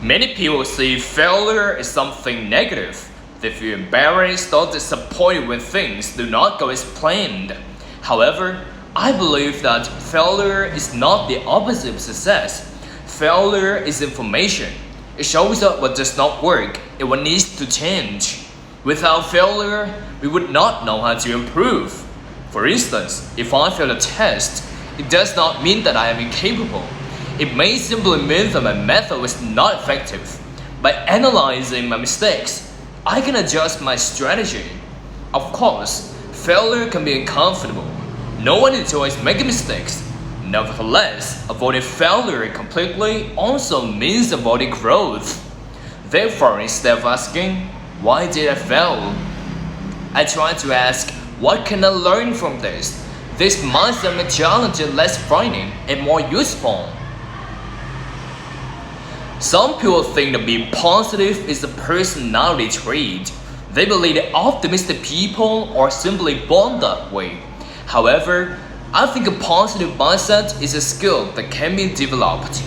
Many people see failure as something negative. They feel embarrassed or disappointed when things do not go as planned. However, I believe that failure is not the opposite of success. Failure is information. It shows us what does not work and what needs to change. Without failure, we would not know how to improve. For instance, if I fail a test, it does not mean that I am incapable. It may simply mean that my method was not effective. By analyzing my mistakes, I can adjust my strategy. Of course, failure can be uncomfortable. No one enjoys making mistakes. Nevertheless, avoiding failure completely also means avoiding growth. Therefore, instead of asking, why did I fail? I try to ask, what can I learn from this? This mindset makes challenges less frightening and more useful. Some people think that being positive is a personality trait. They believe that optimistic people are simply born that way. However, I think a positive mindset is a skill that can be developed.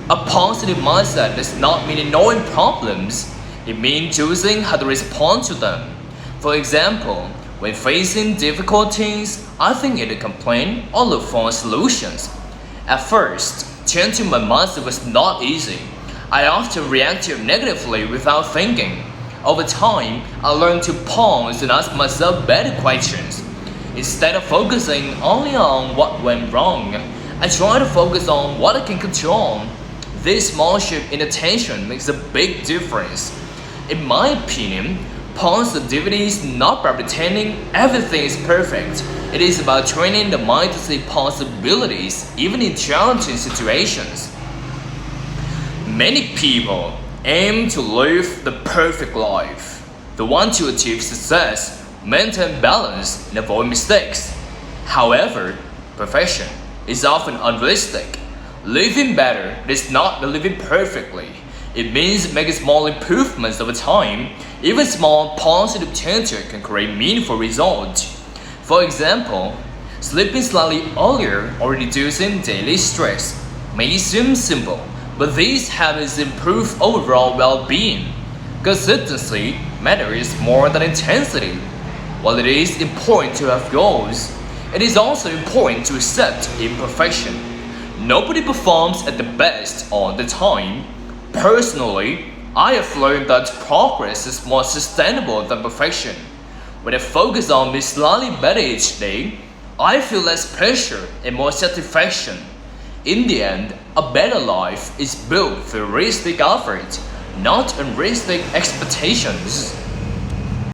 A positive mindset does not mean ignoring problems. It means choosing how to respond to them. For example, when facing difficulties, I think either complain or look for solutions. At first, changing my mindset was not easy. I often reacted negatively without thinking. Over time, I learned to pause and ask myself better questions. Instead of focusing only on what went wrong, I try to focus on what I can control. This small shift in attention makes a big difference. In my opinion, positivity is not about pretending everything is perfect. It is about training the mind to see possibilities even in challenging situations. Many people aim to live the perfect life. They want to achieve success, maintain balance, and avoid mistakes. However, perfection is often unrealistic. Living better is not living perfectly. It means making small improvements over time. Even small positive changes can create meaningful results. For example, sleeping slightly earlier or reducing daily stress may seem simple, but these habits improve overall well-being. Consistency matters more than intensity. While it is important to have goals, it is also important to accept imperfection. Nobody performs at the best all the time. Personally, I have learned that progress is more sustainable than perfection. When I focus on being slightly better each day, I feel less pressure and more satisfaction. In the end, a better life is built through realistic effort, not unrealistic expectations.